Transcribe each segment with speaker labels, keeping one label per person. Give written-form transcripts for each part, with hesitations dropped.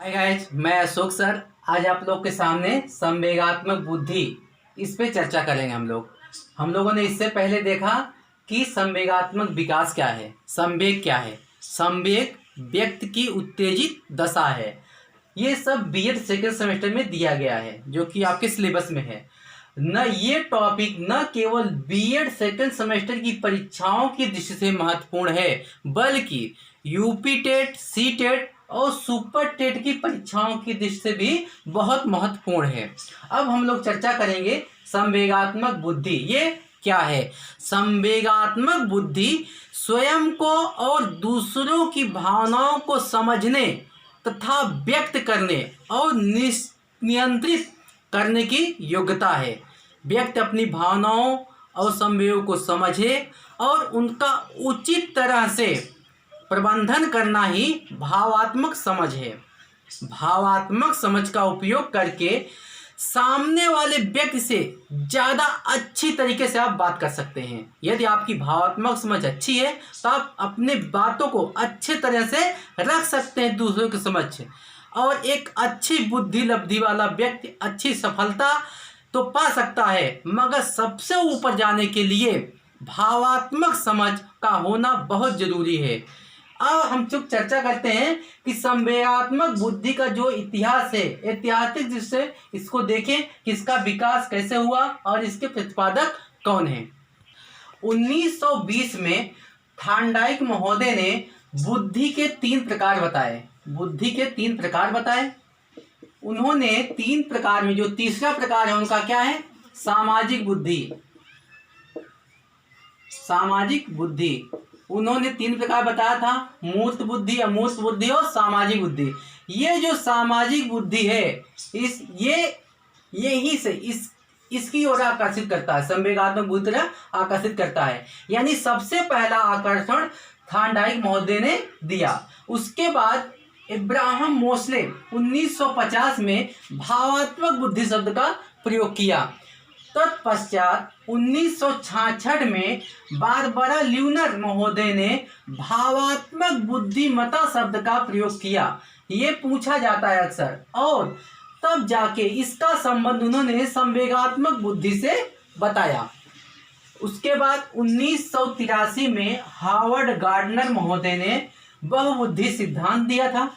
Speaker 1: Hi guys, मैं Ashok sir. आज आप लोग के सामने संवेगात्मक बुद्धि इस पे चर्चा करेंगे। हम लोगों ने इससे पहले देखा कि संवेगात्मक विकास क्या है, संवेग क्या है। संवेग व्यक्ति की उत्तेजित दशा है। ये सब बीएड सेकेंड सेमेस्टर में दिया गया है, जो कि आपके सिलेबस में है। न ये टॉपिक न केवल बीएड सेकेंड सेमेस्टर की परीक्षाओं की दृष्टि से महत्वपूर्ण है, बल्कि यूपी टेट, सी टेट और सुपर टेट की परीक्षाओं की दृष्टि से भी बहुत महत्वपूर्ण है। अब हम लोग चर्चा करेंगे संवेगात्मक बुद्धि ये क्या है। संवेगात्मक बुद्धि स्वयं को और दूसरों की भावनाओं को समझने तथा व्यक्त करने और नियंत्रित करने की योग्यता है। व्यक्ति अपनी भावनाओं और संवेगों को समझे और उनका उचित तरह से प्रबंधन करना ही भावात्मक समझ है। भावात्मक समझ का उपयोग करके सामने वाले व्यक्ति से ज़्यादा अच्छी तरीके से आप बात कर सकते हैं। यदि आपकी भावात्मक समझ अच्छी है तो आप अपने बातों को अच्छे तरह से रख सकते हैं दूसरों के समझ। और एक अच्छी बुद्धि लब्धि वाला व्यक्ति अच्छी सफलता तो पा सकता है, मगर सबसे ऊपर जाने के लिए भावात्मक समझ का होना बहुत जरूरी है। अब हम चर्चा करते हैं कि संवेगात्मक बुद्धि का जो इतिहास है, ऐतिहासिक दृष्टि से इसको देखें कि इसका विकास कैसे हुआ और इसके प्रतिपादक कौन हैं। 1920 में थार्नडाइक महोदय ने बुद्धि के 3 प्रकार बताए। बुद्धि के 3 प्रकार बताए उन्होंने। 3 प्रकार में जो तीसरा प्रकार है उनका क्या है? सामाजिक बुद्धि। सामाजिक बुद्धि उन्होंने 3 प्रकार बताया था, मूर्त बुद्धि, अमूर्त बुद्धि और सामाजिक बुद्धि। ये जो सामाजिक बुद्धि है यही से इसकी ओर आकर्षित करता है, संवेगात्मक बुद्धि आकर्षित करता है। यानी सबसे पहला आकर्षण थार्नडाइक महोदय ने दिया। उसके बाद इब्राहिम मोस्ले 1950 में भावात्मक बुद्धि शब्द का प्रयोग किया। तत्पश्चात 1966 में बारबरा ल्यूनर महोदय ने भावात्मक बुद्धिमत्ता शब्द का प्रयोग किया। ये पूछा जाता है अक्सर, और तब जाके इसका संबंध उन्होंने संवेगात्मक बुद्धि से बताया। उसके बाद 1983 में हार्वर्ड गार्डनर महोदय ने बहुबुद्धि सिद्धांत दिया था,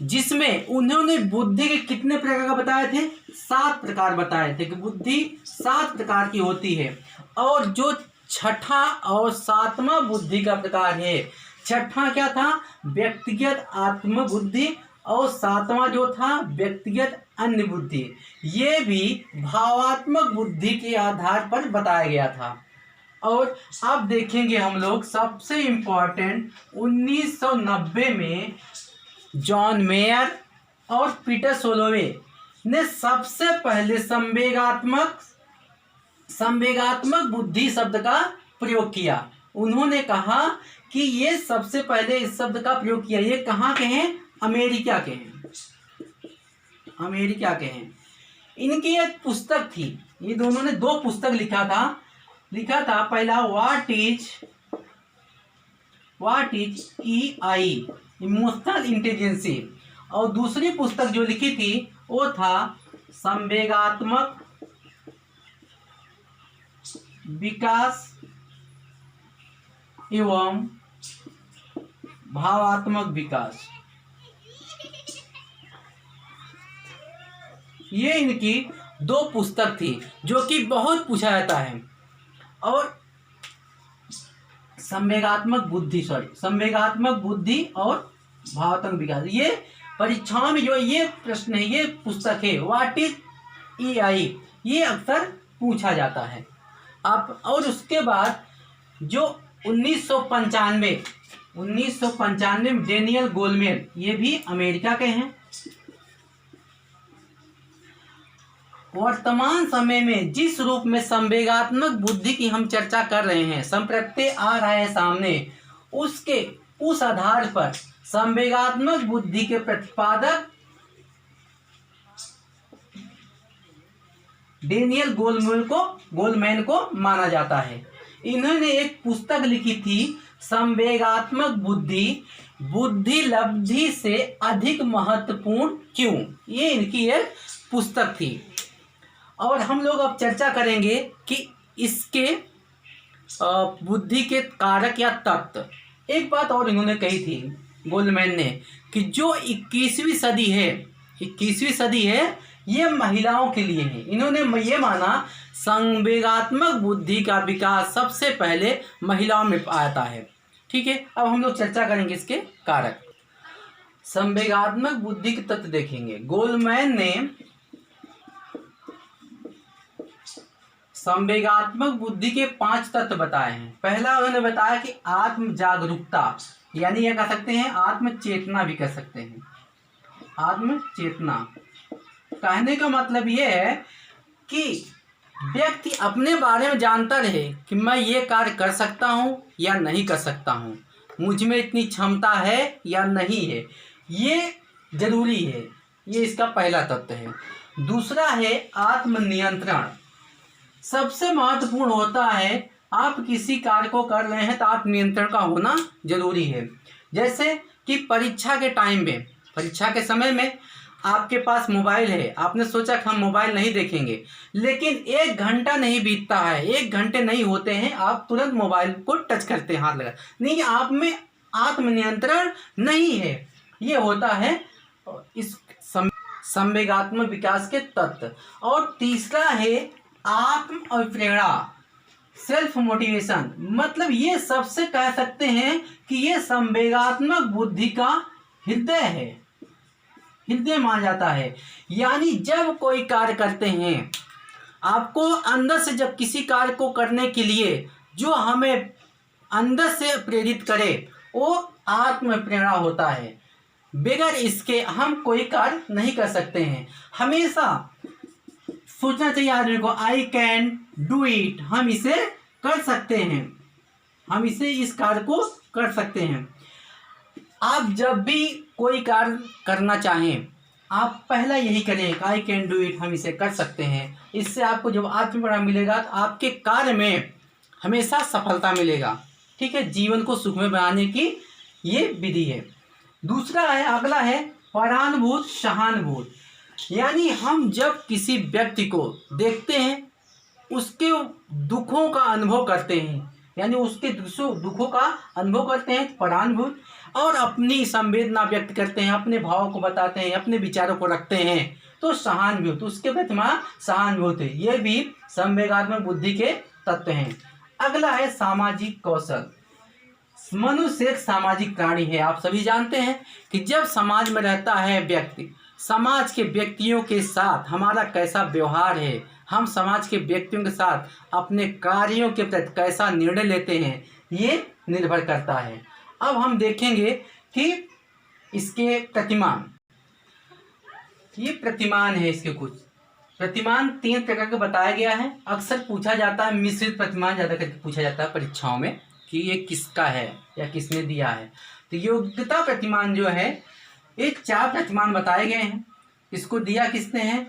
Speaker 1: जिसमें उन्होंने बुद्धि के कितने प्रकार का बताए थे? 7 प्रकार बताए थे कि बुद्धि 7 प्रकार की होती है। और जो छठा और 7वां बुद्धि का प्रकार है, छठा क्या था? व्यक्तिगत आत्म बुद्धि, और 7वां जो था व्यक्तिगत अन्य बुद्धि। ये भी भावात्मक बुद्धि के आधार पर बताया गया था। और अब देखेंगे हम लोग सबसे इम्पोर्टेंट 1990 में जॉन मेयर और पीटर सोलोवे ने सबसे पहले संवेगात्मक बुद्धि शब्द का प्रयोग किया। उन्होंने कहा कि ये सबसे पहले इस शब्द का प्रयोग किया। ये कहाँ के हैं? अमेरिका के हैं। अमेरिका के हैं। इनकी एक पुस्तक थी, ये दोनों ने 2 पुस्तक लिखा था। पहला what is EI, emotional intelligence, और दूसरी पुस्तक जो लिखी थी वो था संवेगात्मक विकास एवं भावात्मक विकास। ये इनकी 2 पुस्तक थी जो कि बहुत पूछा जाता है। और संवेगात्मक बुद्धि और भावात्मक विकास, ये परीक्षाओं में जो ये प्रश्न है, ये पुस्तक है व्हाट इज EI, ये अक्सर पूछा जाता है। अब और उसके बाद जो 1995 में डेनियल गोलमैन, ये भी अमेरिका के हैं। वर्तमान समय में जिस रूप में संवेगात्मक बुद्धि की हम चर्चा कर रहे हैं, संप्रत्यय आ रहा है सामने, उस आधार पर संवेगात्मक बुद्धि के प्रतिपादक डेनियल गोलमैन को माना जाता है। इन्होंने एक पुस्तक लिखी थी संवेगात्मक बुद्धि बुद्धि लब्धि से अधिक महत्वपूर्ण क्यों, ये इनकी एक पुस्तक थी। और हम लोग अब चर्चा करेंगे कि इसके बुद्धि के कारक या तत्व। एक बात और इन्होंने कही थी गोलमैन ने कि जो 21वीं सदी है, 21वीं सदी है ये महिलाओं के लिए है। इन्होंने ये माना संवेगात्मक बुद्धि का विकास सबसे पहले महिलाओं में आता है। ठीक है, अब हम लोग चर्चा करेंगे इसके कारक। संवेगात्मक बुद्धि के तत्व देखेंगे। गोलमैन ने संवेगात्मक बुद्धि के 5 तत्व बताए हैं। पहला उन्होंने बताया कि आत्म जागरूकता, यानी यह कह सकते हैं आत्म चेतना भी कह सकते हैं। आत्म चेतना कहने का मतलब यह है कि व्यक्ति अपने बारे में जानता रहे कि मैं ये कार्य कर सकता हूँ या नहीं कर सकता हूँ, मुझ में इतनी क्षमता है या नहीं है, ये जरूरी है। ये इसका पहला तत्व है। दूसरा है आत्मनियंत्रण। सबसे महत्वपूर्ण होता है आप किसी कार्य को कर रहे हैं तो आत्मनियंत्रण का होना जरूरी है। जैसे कि परीक्षा के टाइम में, परीक्षा के समय में आपके पास मोबाइल है, आपने सोचा कि हम मोबाइल नहीं देखेंगे, लेकिन 1 घंटा नहीं बीतता है, 1 घंटे नहीं होते हैं, आप तुरंत मोबाइल को टच करते हैं, हाथ लगा, नहीं, आप में आत्मनियंत्रण नहीं है। ये होता है इस संवेगात्मक विकास के तत्व। और तीसरा है आत्म अभिप्रेरणा, सेल्फ मोटिवेशन। मतलब ये सबसे कह सकते हैं कि ये संवेगात्मक बुद्धि का हृदय है, हृदय माना जाता है। यानी जब कोई कार्य करते हैं, आपको अंदर से जब किसी कार्य को करने के लिए जो हमें अंदर से प्रेरित करे वो आत्म प्रेरणा होता है। बगैर इसके हम कोई कार्य नहीं कर सकते हैं। हमेशा सोचना चाहिए आदमी को आई कैन डू इट, हम इसे कर सकते हैं, हम इसे इस कार्य को कर सकते हैं। आप जब भी कोई कार्य करना चाहें आप पहला यही करें आई कैन डू इट, हम इसे कर सकते हैं। इससे आपको जब आत्मप्रेरणा मिलेगा तो आपके कार्य में हमेशा सफलता मिलेगा। ठीक है, जीवन को सुखमय बनाने की ये विधि है। दूसरा है, अगला है परानुभूत सहानुभूत। यानी हम जब किसी व्यक्ति को देखते हैं उसके दुखों का अनुभव करते हैं, यानी उसके दुखों का अनुभव करते हैं परानुभूत, और अपनी संवेदना व्यक्त करते हैं, अपने भावों को बताते हैं, अपने विचारों को रखते हैं, तो सहानुभूत, उसके प्रति सहानुभूत है। ये भी संवेगात्मक बुद्धि के तत्व हैं। अगला है सामाजिक कौशल। मनुष्य एक सामाजिक प्राणी है। आप सभी जानते हैं कि जब समाज में रहता है व्यक्ति, समाज के व्यक्तियों के साथ हमारा कैसा व्यवहार है, हम समाज के व्यक्तियों के साथ अपने कार्यों के प्रति कैसा निर्णय लेते हैं, ये निर्भर करता है। अब हम देखेंगे कि इसके प्रतिमान, ये प्रतिमान है, इसके कुछ प्रतिमान 3 प्रकार के बताया गया है। अक्सर पूछा जाता है, मिश्रित प्रतिमान ज़्यादा करके पूछा जाता है परीक्षाओं में कि ये किसका है या किसने दिया है। तो योग्यता प्रतिमान जो है, एक 4 प्रतिमान बताए गए हैं। इसको दिया किसने है?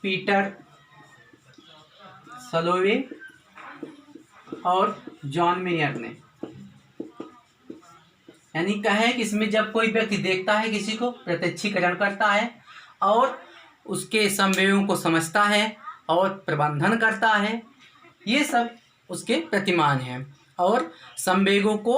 Speaker 1: पीटर सलोवे और जॉन मेयर ने। यानी कहे कि इसमें जब कोई व्यक्ति देखता है किसी को, प्रत्यक्षीकरण करता है और उसके संवेगों को समझता है और प्रबंधन करता है, ये सब उसके प्रतिमान हैं। और संवेगों को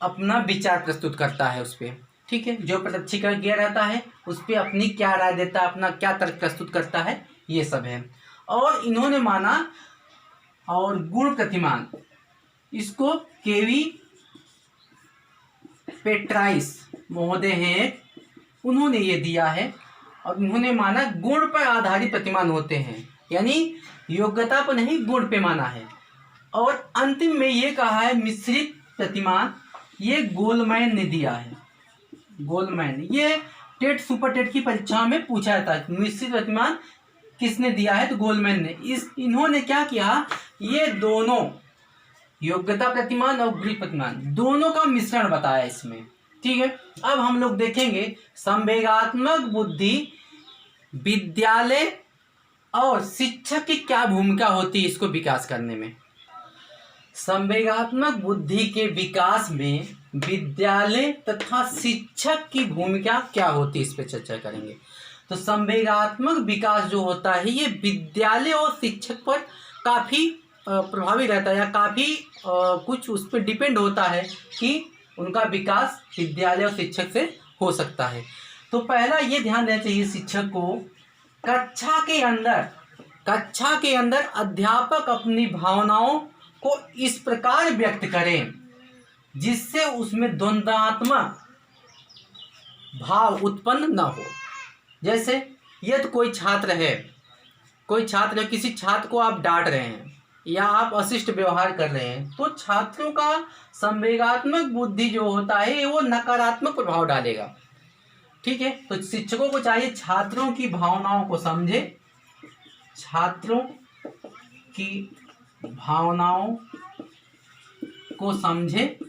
Speaker 1: अपना विचार प्रस्तुत करता है उस पर। ठीक है, जो प्रत्यक्षीकरण किया रहता है उस पर अपनी क्या राय देता है, अपना क्या तर्क प्रस्तुत करता है, ये सब है। और इन्होंने माना, और गुण प्रतिमान, इसको केवी पेट्राइस महोदय हैं, उन्होंने ये दिया है। और उन्होंने माना गुण पर आधारित प्रतिमान होते हैं, यानी योग्यता पर नहीं, गुण पे माना है। और अंतिम में ये कहा है मिश्रित प्रतिमान, ये गोलमैन ने दिया है। गोलमैन, ये टेट सुपर टेट की परीक्षाओं में पूछा जाता है मिश्रित प्रतिमान किसने दिया है, तो गोलमैन ने। इन्होंने क्या किया, ये दोनों योग्यता प्रतिमान और गुण प्रतिमान दोनों का मिश्रण बताया इसमें। ठीक है, अब हम लोग देखेंगे संवेगात्मक बुद्धि विद्यालय और शिक्षक की क्या भूमिका होती है इसको विकास करने में। संवेगात्मक बुद्धि के विकास में विद्यालय तथा शिक्षक की भूमिका क्या होती है, इस पर चर्चा करेंगे। तो संवेगात्मक विकास जो होता है ये विद्यालय और शिक्षक पर काफ़ी प्रभावी रहता है, या काफ़ी कुछ उस पर डिपेंड होता है कि उनका विकास विद्यालय और शिक्षक से हो सकता है। तो पहला ये ध्यान देना चाहिए शिक्षक को, कक्षा के अंदर अध्यापक अपनी भावनाओं को इस प्रकार व्यक्त करें जिससे उसमें द्वंद्वात्मक भाव उत्पन्न न हो। जैसे यदि कोई छात्र है, किसी छात्र को आप डांट रहे हैं या आप अशिष्ट व्यवहार कर रहे हैं, तो छात्रों का संवेगात्मक बुद्धि जो होता है वो नकारात्मक प्रभाव डालेगा। ठीक है, तो शिक्षकों को चाहिए छात्रों की भावनाओं को समझे, छात्रों की भावनाओं को समझे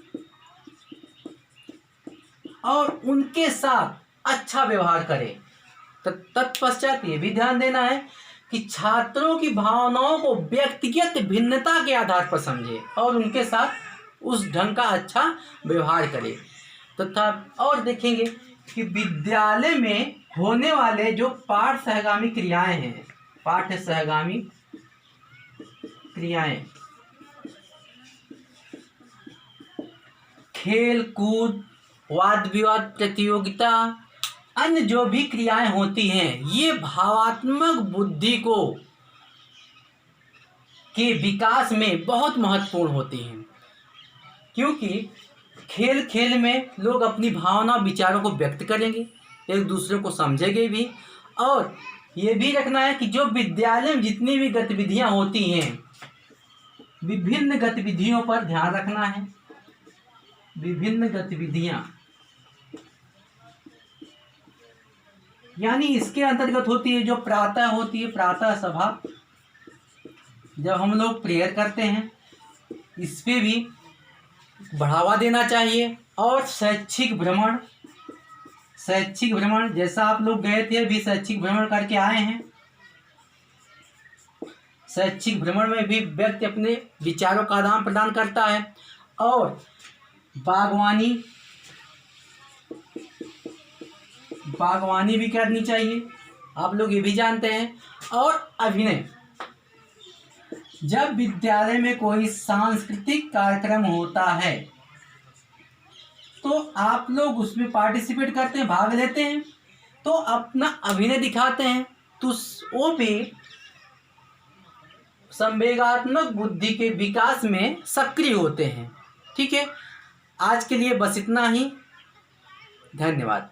Speaker 1: और उनके साथ अच्छा व्यवहार करें। तत्पश्चात ये भी ध्यान देना है कि छात्रों की भावनाओं को व्यक्तिगत भिन्नता के आधार पर समझे और उनके साथ उस ढंग का अच्छा व्यवहार करें। तथा और देखेंगे कि विद्यालय में होने वाले जो पाठ सहगामी क्रियाएं हैं, पाठ्य सहगामी क्रियाएं, खेल कूद, वाद विवाद प्रतियोगिता, अन्य जो भी क्रियाएं होती हैं, ये भावात्मक बुद्धि के विकास में बहुत महत्वपूर्ण होती हैं। क्योंकि खेल खेल में लोग अपनी भावना विचारों को व्यक्त करेंगे, एक दूसरे को समझेंगे भी। और ये भी रखना है कि जो विद्यालय में जितनी भी गतिविधियां होती हैं, विभिन्न गतिविधियों पर ध्यान रखना है। विभिन्न गतिविधियां यानी इसके अंतर्गत होती है जो प्रातः होती है, प्रातः सभा, जब हम लोग प्रेयर करते हैं, इस पे भी बढ़ावा देना चाहिए। और शैक्षिक भ्रमण, जैसा आप लोग गए थे अभी शैक्षिक भ्रमण करके आए हैं, शैक्षिक भ्रमण में भी व्यक्ति अपने विचारों का आदान प्रदान करता है। और बागवानी भी करनी चाहिए, आप लोग ये भी जानते हैं। और अभिनय, जब विद्यालय में कोई सांस्कृतिक कार्यक्रम होता है तो आप लोग उसमें पार्टिसिपेट करते हैं, भाग लेते हैं, तो अपना अभिनय दिखाते हैं, तो वो भी संवेगात्मक बुद्धि के विकास में सक्रिय होते हैं। ठीक है, आज के लिए बस इतना ही। धन्यवाद।